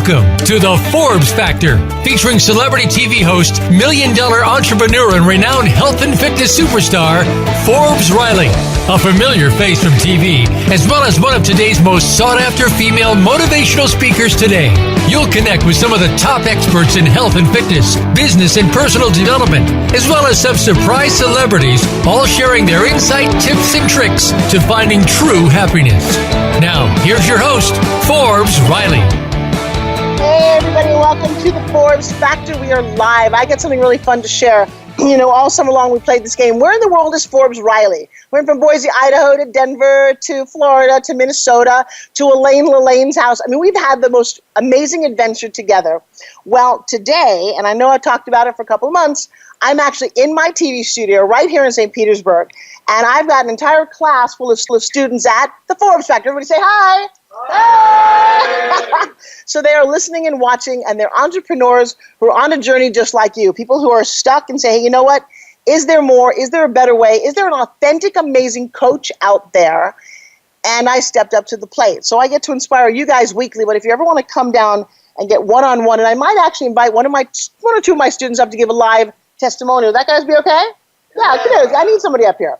Welcome to the Forbes Factor, featuring celebrity TV host, million-dollar entrepreneur, and renowned health and fitness superstar, Forbes Riley. A familiar face from TV, as well as one of today's most sought-after female motivational speakers today. You'll connect with some of the top experts in health and fitness, business and personal development, as well as some surprise celebrities, all sharing their insight, tips, and tricks to finding true happiness. Now, here's your host, Forbes Riley. Hey everybody, welcome to the Forbes Factor. We are live. I got something really fun to share. You know, all summer long we played this game. Where in the world is Forbes Riley? Went from Boise, Idaho to Denver to Florida to Minnesota to Elaine's house. I mean, we've had the most amazing adventure together. Well, today, and I know I talked about it for a couple of months, I'm actually in my TV studio right here in St. Petersburg, and I've got an entire class full of students at the Forbes Factor. Everybody say hi. So they are listening and watching, and they're entrepreneurs who are on a journey just like you, people who are stuck and say, hey, you know what? Is there more? Is there a better way? Is there an authentic, amazing coach out there? And I stepped up to the plate. So I get to inspire you guys weekly, but if you ever want to come down and get one-on-one, and I might actually invite one or two of my students up to give a live testimonial. That guys be okay? Yeah, good. I need somebody up here.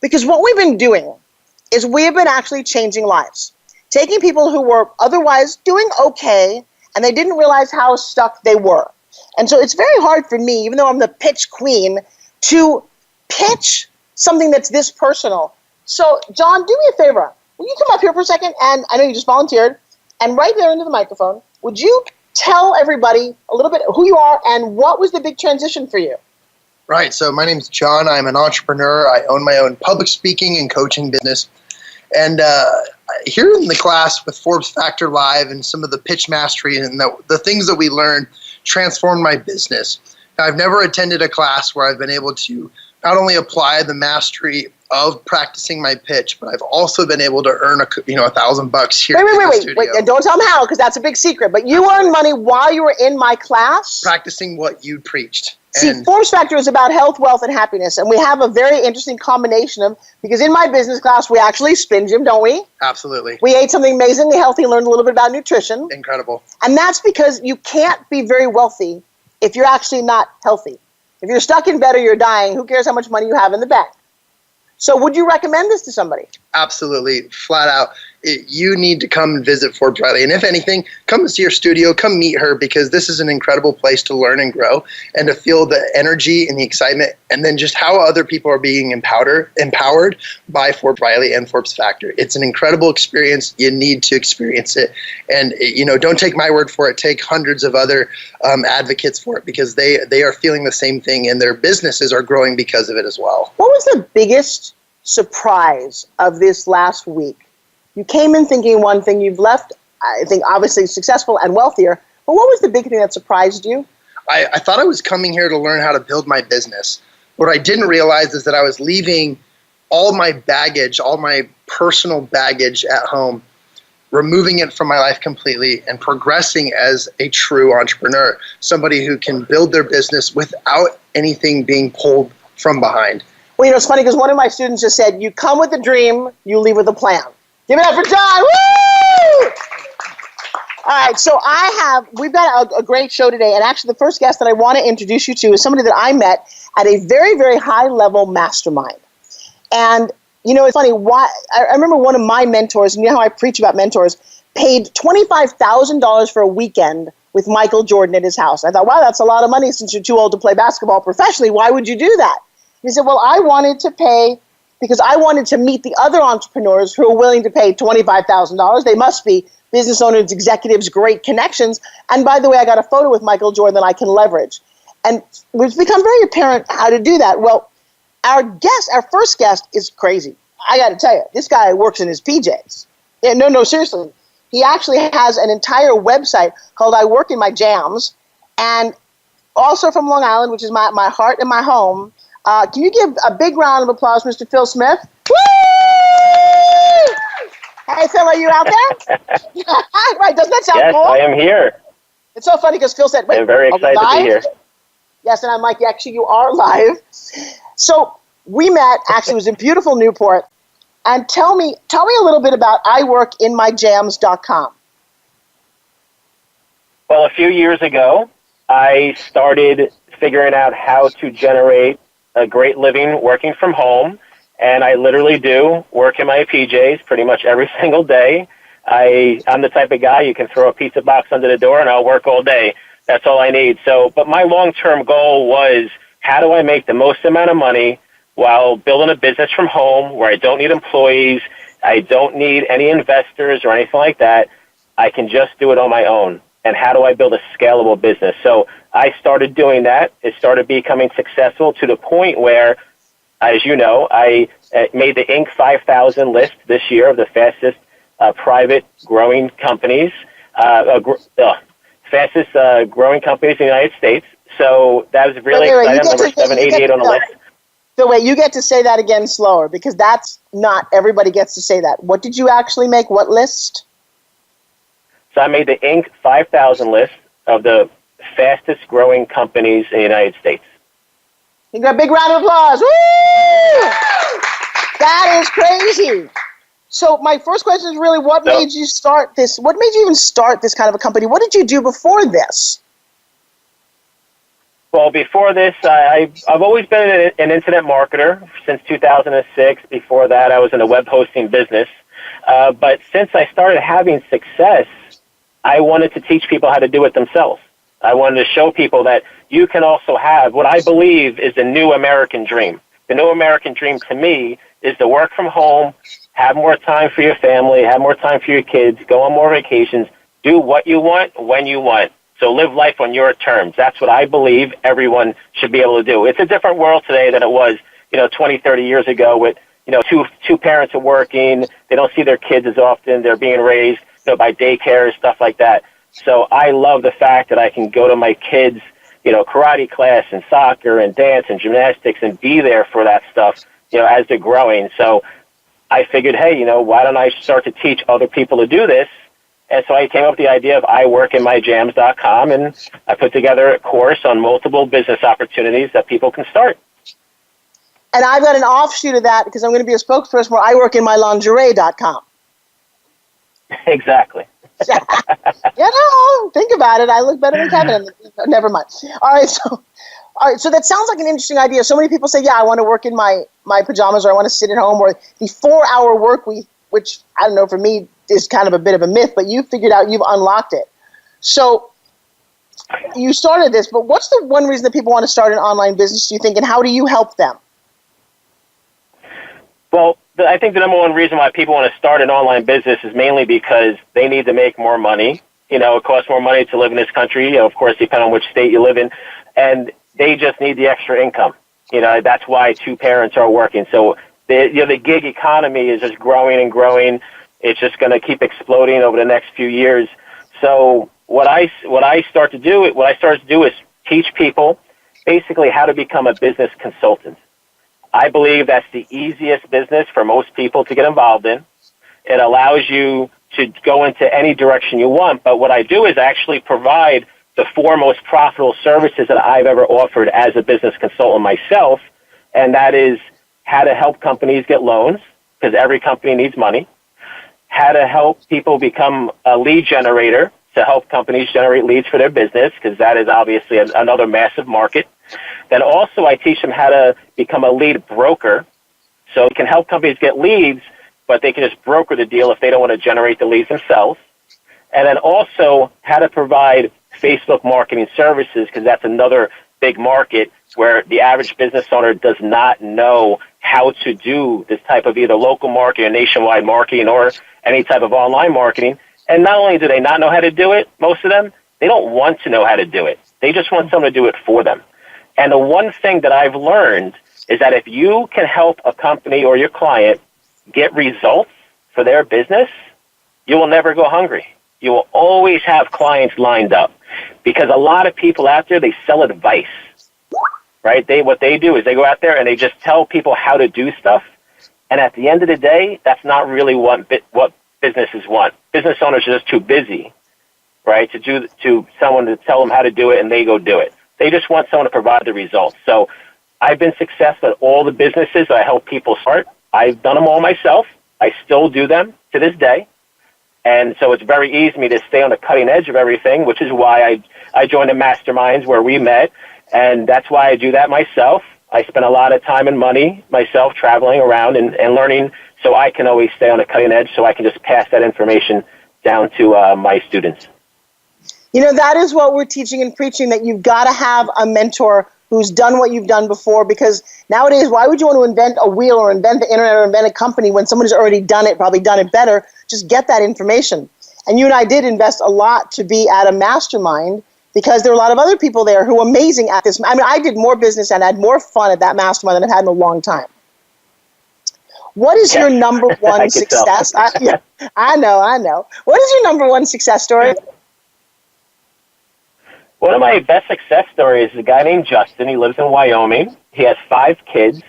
Because what we've been doing is we have been actually changing lives. Taking people who were otherwise doing okay, and they didn't realize how stuck they were. And so it's very hard for me, even though I'm the pitch queen, to pitch something that's this personal. So, John, do me a favor. Will you come up here for a second? And I know you just volunteered. And right there into the microphone, would you tell everybody a little bit who you are and what was the big transition for you? Right. So my name's John. I'm an entrepreneur. I own my own public speaking and coaching business. And here in the class with Forbes Factor Live and some of the pitch mastery and the things that we learned transformed my business. Now, I've never attended a class where I've been able to not only apply the mastery of practicing my pitch, but I've also been able to earn $1,000 here. Wait! And don't tell them how, because that's a big secret. But you earned money while you were in my class, practicing what you preached. See, Forbes Factor is about health, wealth, and happiness, and we have a very interesting combination of, because in my business class, we actually spin gym, don't we? Absolutely. We ate something amazingly healthy, learned a little bit about nutrition. Incredible. And that's because you can't be very wealthy if you're actually not healthy. If you're stuck in bed or you're dying, who cares how much money you have in the bank? So would you recommend this to somebody? Absolutely, flat out. You need to come and visit Forbes Riley. And if anything, come to your studio, come meet her, because this is an incredible place to learn and grow and to feel the energy and the excitement, and then just how other people are being empowered by Forbes Riley and Forbes Factor. It's an incredible experience. You need to experience it. And, don't take my word for it. Take hundreds of other advocates for it, because they are feeling the same thing, and their businesses are growing because of it as well. What was the biggest surprise of this last week? You came in thinking one thing, you've left, I think, obviously successful and wealthier. But what was the big thing that surprised you? I thought I was coming here to learn how to build my business. What I didn't realize is that I was leaving all my baggage, all my personal baggage at home, removing it from my life completely and progressing as a true entrepreneur, somebody who can build their business without anything being pulled from behind. Well, it's funny because one of my students just said, you come with a dream, you leave with a plan. Give it up for John. Woo! All right, so we've got a great show today, and actually the first guest that I want to introduce you to is somebody that I met at a very, very high-level mastermind. And, it's funny, I remember one of my mentors, and you know how I preach about mentors, paid $25,000 for a weekend with Michael Jordan at his house. I thought, wow, that's a lot of money since you're too old to play basketball professionally. Why would you do that? He said, well, I wanted to pay because I wanted to meet the other entrepreneurs who are willing to pay $25,000. They must be business owners, executives, great connections. And by the way, I got a photo with Michael Jordan that I can leverage. And it's become very apparent how to do that. Well, our first guest is crazy. I got to tell you, this guy works in his PJs. Yeah, no, seriously. He actually has an entire website called I Work in My Jams. And also from Long Island, which is my heart and my home. Can you give a big round of applause, Mr. Phil Smith? Woo! Hey, Phil, are you out there? Right, doesn't that sound cool? Yes, I am here. It's so funny because Phil said, wait, I'm very excited to be here. Yes, and I'm like, actually, you are live. So we met, actually, it was in beautiful Newport. And tell me a little bit about iworkinmyjams.com. Well, a few years ago, I started figuring out how to generate a great living working from home, and I literally do work in my PJs pretty much every single day. I'm the type of guy you can throw a pizza box under the door and I'll work all day. That's all I need. So, but my long-term goal was, how do I make the most amount of money while building a business from home where I don't need employees, I don't need any investors or anything like that. I can just do it on my own. And how do I build a scalable business? So I started doing that. It started becoming successful to the point where, as you know, I made the Inc. 5000 list this year of the fastest private growing companies, fastest growing companies in the United States. So that was really exciting. Number 788 on the list. So wait, you get to say that again slower, because that's not everybody gets to say that. What did you actually make? What list? So I made the Inc. 5000 list of the fastest growing companies in the United States. You got a big round of applause. Woo! That is crazy. So my first question is really, what made you start this? What made you even start this kind of a company? What did you do before this? Well, before this, I've always been an internet marketer since 2006. Before that, I was in a web hosting business. But since I started having success, I wanted to teach people how to do it themselves. I wanted to show people that you can also have what I believe is the new American dream. The new American dream to me is to work from home, have more time for your family, have more time for your kids, go on more vacations, do what you want, when you want. So live life on your terms. That's what I believe everyone should be able to do. It's a different world today than it was, 20, 30 years ago with, two parents are working. They don't see their kids as often. They're being raised, by daycare, stuff like that. So I love the fact that I can go to my kids, karate class and soccer and dance and gymnastics and be there for that stuff, as they're growing. So I figured, hey, why don't I start to teach other people to do this? And so I came up with the idea of iworkinmyjams.com, and I put together a course on multiple business opportunities that people can start. And I've got an offshoot of that because I'm going to be a spokesperson for iworkinmylingerie.com. Exactly. Think about it. I look better than Kevin. Never mind. All right, so that sounds like an interesting idea. So many people say, I want to work in my pajamas, or I want to sit at home, or the 4-hour work week, which, I don't know, for me is kind of a bit of a myth, but you figured out, you've unlocked it. So you started this, but what's the one reason that people want to start an online business, do you think, and how do you help them? Well, I think the number one reason why people want to start an online business is mainly because they need to make more money. It costs more money to live in this country, of course, depending on which state you live in, and they just need the extra income. That's why two parents are working. So the gig economy is just growing and growing. It's just going to keep exploding over the next few years. So what I started to do is teach people basically how to become a business consultant. I believe that's the easiest business for most people to get involved in. It allows you to go into any direction you want, but what I do is actually provide the 4 most profitable services that I've ever offered as a business consultant myself, and that is how to help companies get loans, because every company needs money, how to help people become a lead generator to help companies generate leads for their business, because that is obviously another massive market. Then also I teach them how to become a lead broker, so it can help companies get leads, but they can just broker the deal if they don't want to generate the leads themselves. And then also how to provide Facebook marketing services, because that's another big market where the average business owner does not know how to do this type of either local marketing or nationwide marketing or any type of online marketing. And not only do they not know how to do it, most of them, they don't want to know how to do it. They just want someone to do it for them. And the one thing that I've learned is that if you can help a company or your client get results for their business, you will never go hungry. You will always have clients lined up, because a lot of people out there, they sell advice, right? What they do is they go out there and they just tell people how to do stuff. And at the end of the day, that's not really what businesses want. Business owners are just too busy, right, to someone to tell them how to do it and they go do it. They just want someone to provide the results. So I've been successful at all the businesses that I help people start. I've done them all myself. I still do them to this day. And so it's very easy for me to stay on the cutting edge of everything, which is why I joined the masterminds where we met. And that's why I do that myself. I spend a lot of time and money myself traveling around and learning so I can always stay on the cutting edge, so I can just pass that information down to my students. You know, that is what we're teaching and preaching, that you've got to have a mentor who's done what you've done before, because nowadays, why would you want to invent a wheel or invent the internet or invent a company when someone has already done it, probably done it better? Just get that information. And you and I did invest a lot to be at a mastermind, because there were a lot of other people there who were amazing at this. I mean, I did more business and had more fun at that mastermind than I've had in a long time. What is your number one success? I know. What is your number one success story? One of my best success stories is a guy named Justin. He lives in Wyoming. He has 5 kids.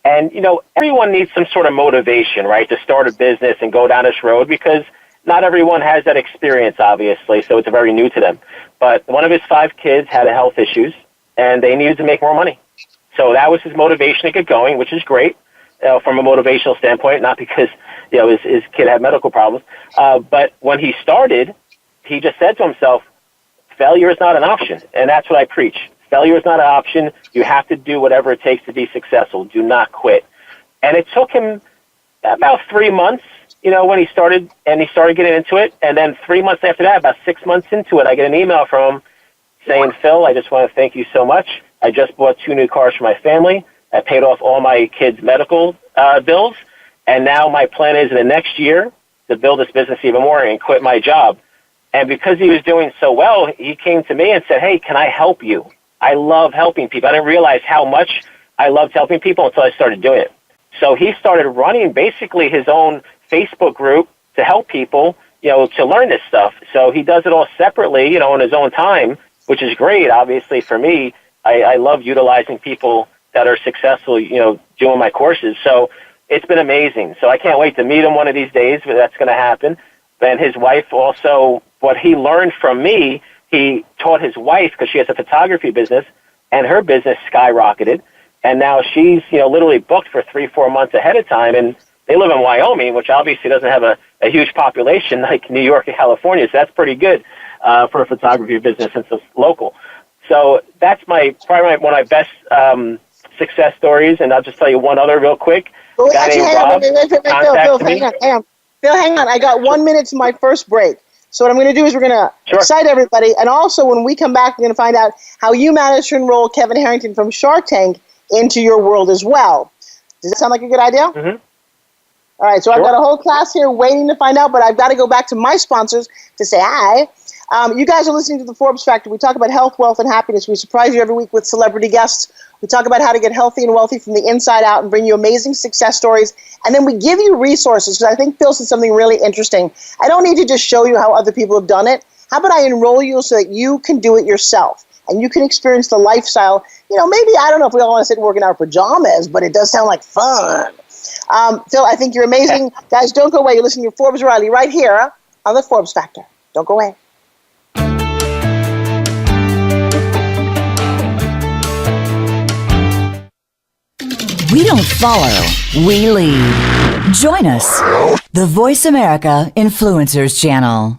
And, you know, everyone needs some sort of motivation, right, to start a business and go down this road, because not everyone has that experience, obviously, so it's very new to them. But one of his 5 kids had health issues, and they needed to make more money. So that was his motivation to get going, which is great from a motivational standpoint, not because, you know, his kid had medical problems. But when he started, he just said to himself, failure is not an option, and that's what I preach. Failure is not an option. You have to do whatever it takes to be successful. Do not quit. And it took him about 3 months, you know, when he started getting into it. And then 3 months after that, about 6 months into it, I get an email from him saying, Phil, I just want to thank you so much. I just bought 2 new cars for my family. I paid off all my kids' medical bills. And now my plan is in the next year to build this business even more and quit my job. And because he was doing so well, he came to me and said, hey, can I help you? I love helping people. I didn't realize how much I loved helping people until I started doing it. So he started running basically his own Facebook group to help people, you know, to learn this stuff. So he does it all separately, you know, in his own time, which is great. Obviously, for me, I love utilizing people that are successful, you know, doing my courses. So it's been amazing. So I can't wait to meet him one of these days, but that's going to happen. And his wife also, what he learned from me, he taught his wife, because she has a photography business, and her business skyrocketed. And now she's, you know, literally booked for 3-4 months ahead of time. And they live in Wyoming, which obviously doesn't have a huge population like New York and California. So that's pretty good for a photography business since it's local. So that's probably one of my best success stories. And I'll just tell you one other real quick. Well, actually, Phil, hang on. I got 1 minute to my first break. So what I'm going to do is we're going to excite everybody. And also, when we come back, we're going to find out how you managed to enroll Kevin Harrington from Shark Tank into your world as well. Does that sound like a good idea? Mm-hmm. All right. So I've got a whole class here waiting to find out, but I've got to go back to my sponsors to say hi. You guys are listening to the Forbes Factor. We talk about health, wealth, and happiness. We surprise you every week with celebrity guests. We talk about how to get healthy and wealthy from the inside out and bring you amazing success stories. And then we give you resources, because I think Phil said something really interesting. I don't need to just show you how other people have done it. How about I enroll you so that you can do it yourself and you can experience the lifestyle? You know, maybe, I don't know if we all want to sit and work in our pajamas, but it does sound like fun. Phil, I think you're amazing. Guys, don't go away. You're listening to Forbes Riley right here on the Forbes Factor. Don't go away. We don't follow, we lead. Join us, the Voice America Influencers Channel.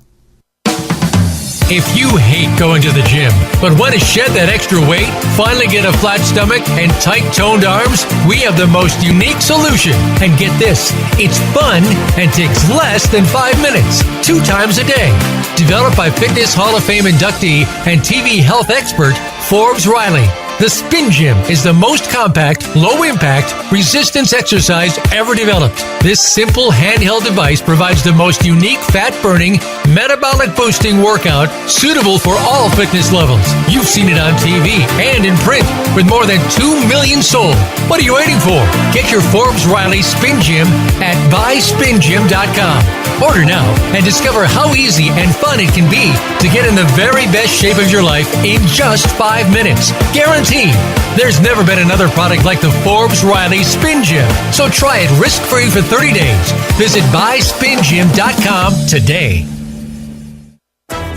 If you hate going to the gym, but want to shed that extra weight, finally get a flat stomach, and tight toned arms, we have the most unique solution. And get this, it's fun and takes less than 5 minutes, 2 times a day. Developed by Fitness Hall of Fame inductee and TV health expert, Forbes Riley. The Spin Gym is the most compact, low-impact, resistance exercise ever developed. This simple handheld device provides the most unique fat-burning, metabolic-boosting workout suitable for all fitness levels. You've seen it on TV and in print with more than 2 million sold. What are you waiting for? Get your Forbes Riley Spin Gym at buyspingym.com. Order now and discover how easy and fun it can be to get in the very best shape of your life in just 5 minutes. Guaranteed. There's never been another product like the Forbes Riley Spin Gym. So try it risk-free for 30 days. Visit buyspingym.com today.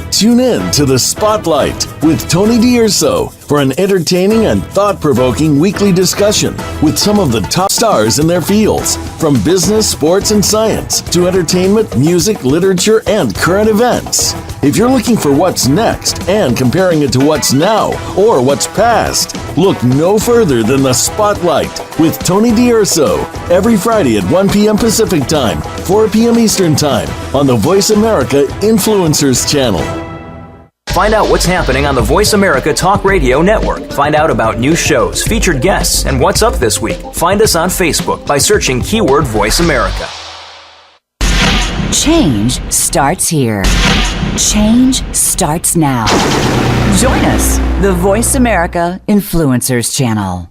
Tune in to The Spotlight with Tony D'Urso for an entertaining and thought-provoking weekly discussion with some of the top stars in their fields. from business, sports, and science to entertainment, music, literature, and current events. If you're looking for what's next and comparing it to what's now or what's past, look no further than The Spotlight with Tony D'Urso every Friday at 1 p.m. Pacific Time, 4 p.m. Eastern Time on the Voice America Influencers Channel. Find out what's happening on the Voice America Talk Radio Network. Find out about new shows, featured guests, and what's up this week. Find us on Facebook by searching keyword Voice America. Change starts here. Change starts now. Join us, the Voice America Influencers Channel.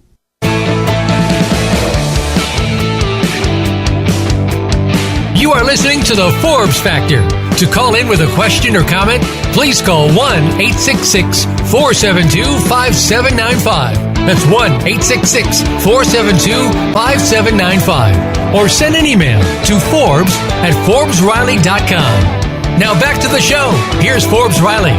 You are listening to The Forbes Factor. To call in with a question or comment, please call 1-866-472-5795. That's 1-866-472-5795. Or send an email to Forbes@ForbesRiley.com. Now back to the show. Here's Forbes Riley.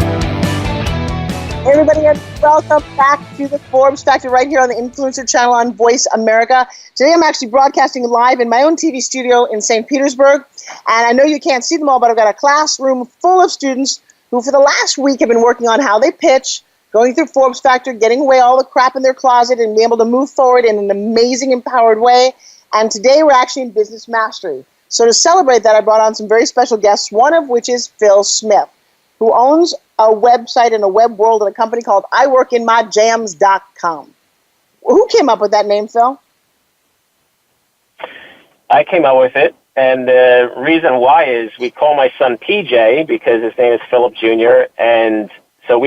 Hey everybody, and welcome back to the Forbes Factor right here on the Influencer Channel on Voice America. Today I'm actually broadcasting live in my own TV studio in St. Petersburg. And I know you can't see them all, but I've got a classroom full of students who for the last week have been working on how they pitch, going through Forbes Factor, getting away all the crap in their closet and being able to move forward in an amazing, empowered way. And today we're actually in business mastery. So to celebrate that, I brought on some very special guests, one of which is Phil Smith, who owns a website and a web world and a company called iworkinmyjams.com. Who came up with that name, Phil? I came up with it, and the reason why is we call my son PJ because his name is Philip Jr., and so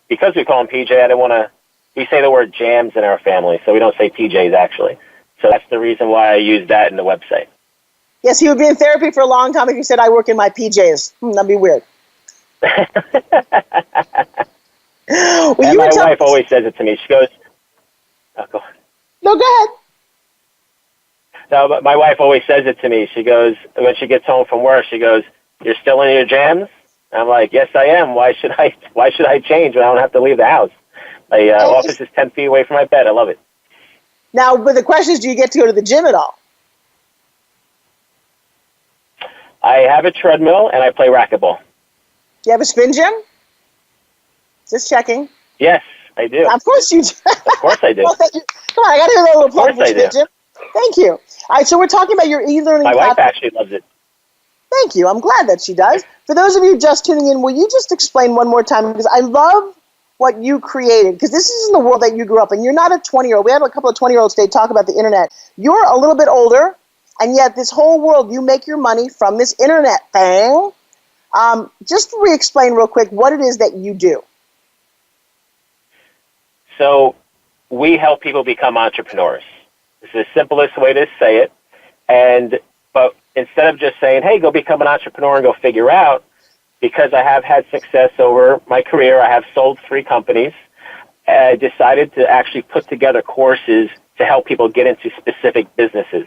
because we call him PJ, we say the word jams in our family, so we don't say PJs actually. So that's the reason why I use that in the website. Yes, he would be in therapy for a long time if he said, I work in my PJs. That'd be weird. And my wife always says it to me. She goes, oh, go on. No, go ahead. No, but my wife always says it to me. She goes, when she gets home from work, she goes, "You're still in your jams?" I'm like, "Yes, I am. Why should I change when I don't have to leave the house? My office is 10 feet away from my bed. I love it." Now, but the question is, do you get to go to the gym at all? I have a treadmill and I play racquetball. Do you have a spin gym? Just checking. Yes, I do. Of course you do. Of course I do. Well, thank you. Come on, I got to hear that little plug for spin gym. Thank you. All right, so we're talking about your e-learning My platform. wife actually loves it. Thank you. I'm glad that she does. For those of you just tuning in, will you just explain one more time? Because I love what you created, because this is in the world that you grew up in. You're not a 20-year-old. We had a couple of 20-year-olds today talk about the internet. You're a little bit older, and yet this whole world, you make your money from this internet thing. Just re-explain real quick what it is that you do. So we help people become entrepreneurs. It's the simplest way to say it. But instead of just saying, hey, go become an entrepreneur and go figure out, because I have had success over my career, I have sold 3 companies, I decided to actually put together courses to help people get into specific businesses.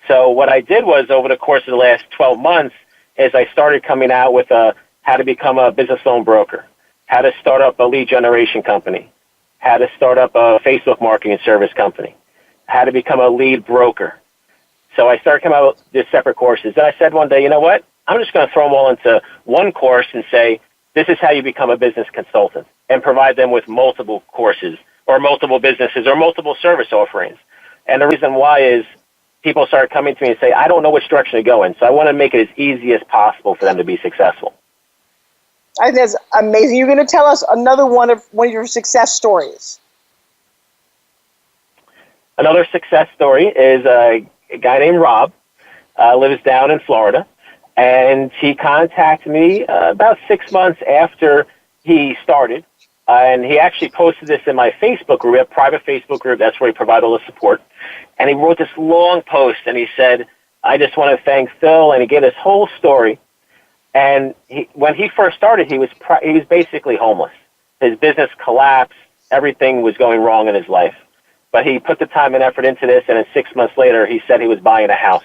So what I did was, over the course of the last 12 months, is I started coming out with how to become a business loan broker, how to start up a lead generation company, how to start up a Facebook marketing service company, how to become a lead broker. So I started coming out with these separate courses. Then I said one day, you know what? I'm just going to throw them all into one course and say, this is how you become a business consultant, and provide them with multiple courses or multiple businesses or multiple service offerings. And the reason why is people start coming to me and say, I don't know which direction to go in, so I want to make it as easy as possible for them to be successful. I think that's amazing. You're going to tell us another one of your success stories. Another success story is a guy named Rob, lives down in Florida, and he contacted me about 6 months after he started, and he actually posted this in my Facebook group. We have a private Facebook group. That's where we provide all the support. And he wrote this long post, and he said, I just want to thank Phil, and he gave his whole story. And when he first started, he was basically homeless. His business collapsed. Everything was going wrong in his life. But he put the time and effort into this, and then 6 months later, he said he was buying a house.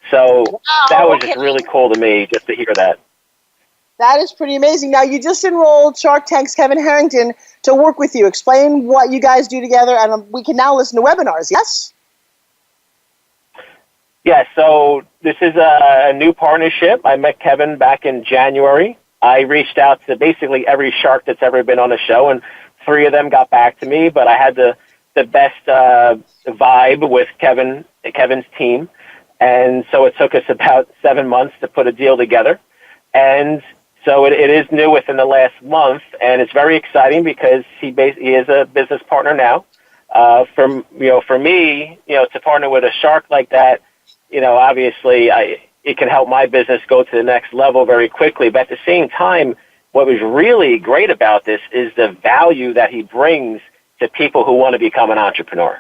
So that was just really cool to me, just to hear that. That is pretty amazing. Now, you just enrolled Shark Tank's Kevin Harrington to work with you. Explain what you guys do together, and we can now listen to webinars, yes? Yeah, so this is a new partnership. I met Kevin back in January. I reached out to basically every shark that's ever been on the show, and 3 of them got back to me, but I had the best vibe with Kevin's team. And so it took us about 7 months to put a deal together. And so it is new within the last month, and it's very exciting because he is a business partner now. For me, to partner with a shark like that, obviously it can help my business go to the next level very quickly. But at the same time, what was really great about this is the value that he brings to people who want to become an entrepreneur.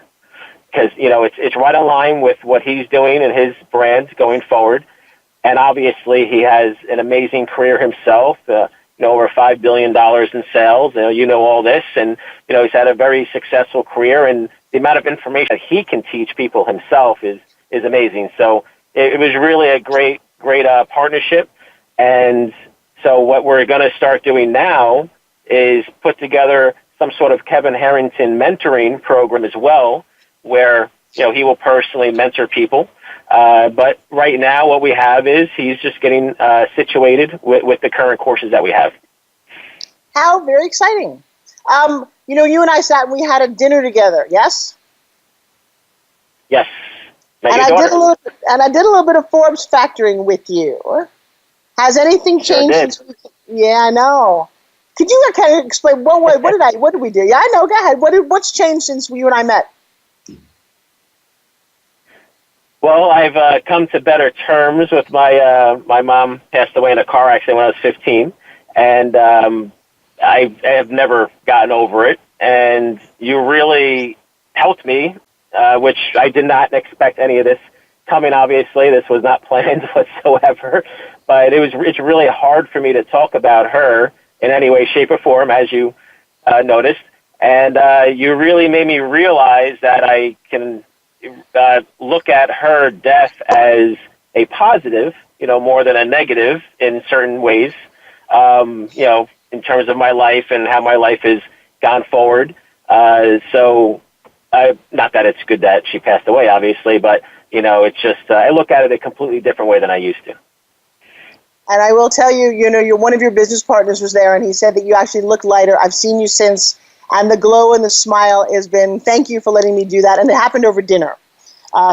Because, it's right in line with what he's doing and his brand going forward. And obviously he has an amazing career himself, over $5 billion in sales. All this. And, he's had a very successful career. And the amount of information that he can teach people himself is amazing. So it was really a great partnership. And so what we're going to start doing now is put together some sort of Kevin Harrington mentoring program as well, where, he will personally mentor people. But right now what we have is he's just getting situated with the current courses that we have. How very exciting. You and I sat and we had a dinner together, yes? Yes. And I did a little bit of Forbes factoring with you. Has anything changed since Yeah, I know. Could you kind of explain what did we do? Yeah, I know. Go ahead. What's changed since you and I met? Well, I've come to better terms with my mom passed away in a car accident when I was 15, and I have never gotten over it. And you really helped me, which I did not expect any of this coming. Obviously, this was not planned whatsoever. But it's really hard for me to talk about her in any way, shape, or form, as you noticed. And you really made me realize that I can look at her death as a positive, more than a negative in certain ways, in terms of my life and how my life has gone forward. So not that it's good that she passed away, obviously, but, it's just I look at it a completely different way than I used to. And I will tell you, one of your business partners was there, and he said that you actually look lighter. I've seen you since, and the glow and the smile has been, thank you for letting me do that, and it happened over dinner.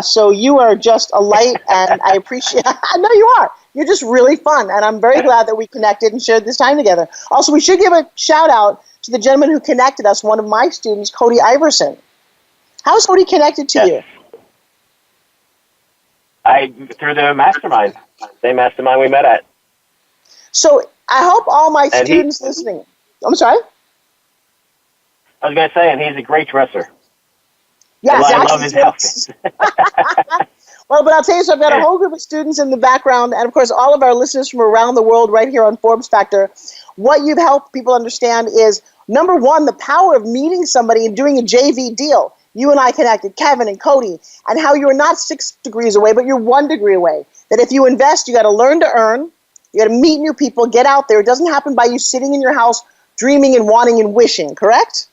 So you are just a light, and I appreciate I know you are. You're just really fun, and I'm very glad that we connected and shared this time together. Also, we should give a shout-out to the gentleman who connected us, one of my students, Cody Iverson. How's Cody connected to you? Through the mastermind, same mastermind we met at. So I hope all my students listening. I'm sorry? I was going to say, and he's a great dresser. Yes, I love his outfits. Well, but I'll tell you, so I've got a whole group of students in the background, and of course all of our listeners from around the world right here on Forbes Factor. What you've helped people understand is, number one, the power of meeting somebody and doing a JV deal. You and I connected, Kevin and Cody, and how you're not 6 degrees away, but you're 1 degree away. That if you invest, you got to learn to earn. You got to meet new people, get out there. It doesn't happen by you sitting in your house dreaming and wanting and wishing, correct?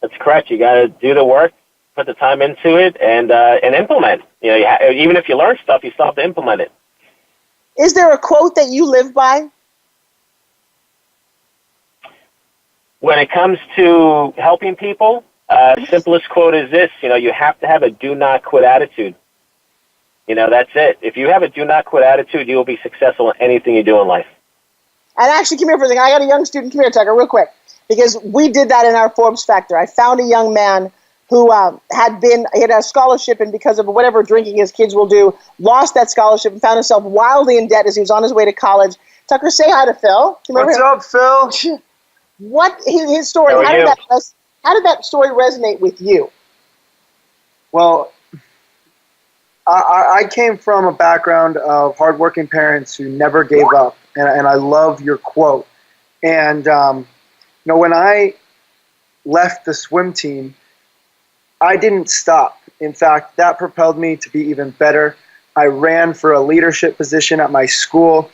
That's correct. You got to do the work, put the time into it, and implement. Even if you learn stuff, you still have to implement it. Is there a quote that you live by? When it comes to helping people, simplest quote is this: you have to have a do not quit attitude. That's it. If you have a do not quit attitude, you will be successful in anything you do in life. And actually, come here for a second. I got a young student. Come here, Tucker, real quick. Because we did that in our Forbes Factor. I found a young man who had a scholarship, and because of whatever drinking his kids will do, lost that scholarship and found himself wildly in debt as he was on his way to college. Tucker, say hi to Phil. What's up, Phil? What his story? How did that story resonate with you? Well, I came from a background of hardworking parents who never gave up, and I love your quote. And when I left the swim team, I didn't stop. In fact, that propelled me to be even better. I ran for a leadership position at my school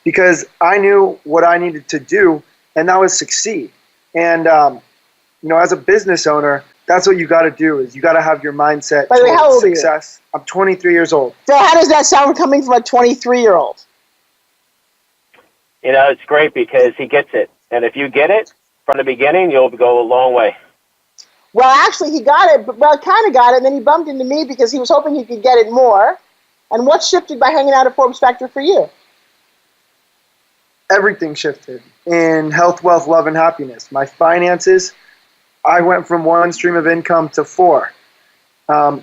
because I knew what I needed to do, and that was succeed. And as a business owner, that's what you got to do. Is you got to have your mindset. By the way, how old success. Are you? I'm 23 years old. So how does that sound coming from a 23-year-old? You know, it's great because he gets it. And if you get it from the beginning, you'll go a long way. Well, actually, he got it. Well, kind of got it, and then he bumped into me because he was hoping he could get it more. And what shifted by hanging out at Forbes Factor for you? Everything shifted in health, wealth, love, and happiness. My finances, I went from one stream of income to four.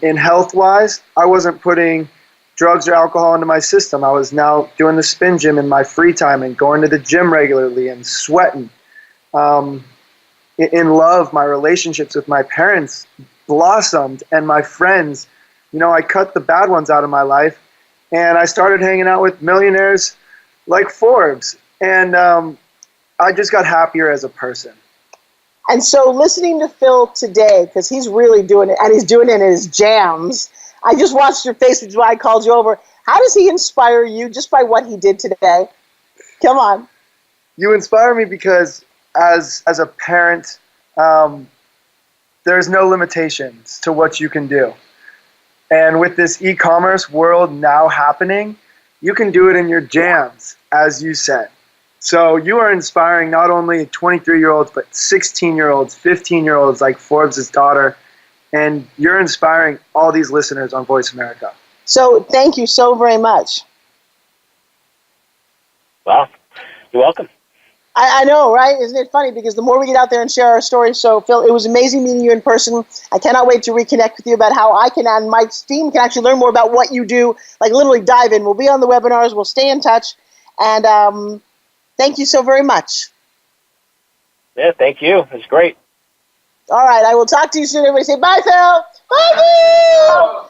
In health-wise, I wasn't putting drugs or alcohol into my system. I was now doing the spin gym in my free time and going to the gym regularly and sweating. In love, my relationships with my parents blossomed, and my friends, you know, I cut the bad ones out of my life, and I started hanging out with millionaires like Forbes, and I just got happier as a person. And so listening to Phil today, because he's really doing it, and he's doing it in his jams. I just watched your face, which is why I called you over. How does he inspire you just by what he did today? Come on. You inspire me because as a parent, there's no limitations to what you can do. And with this e-commerce world now happening, you can do it in your jams, as you said. So you are inspiring not only 23-year-olds, but 16-year-olds, 15-year-olds like Forbes' daughter. And you're inspiring all these listeners on Voice America. So thank you so very much. Well, you're welcome. I know, right? Isn't it funny? Because the more we get out there and share our stories, so Phil, it was amazing meeting you in person. I cannot wait to reconnect with you about how I can, and my team can actually learn more about what you do, like literally dive in. We'll be on the webinars. We'll stay in touch. And thank you so very much. Yeah, thank you. It's great. All right, I will talk to you soon. Everybody say bye, Phil. Bye, Phil.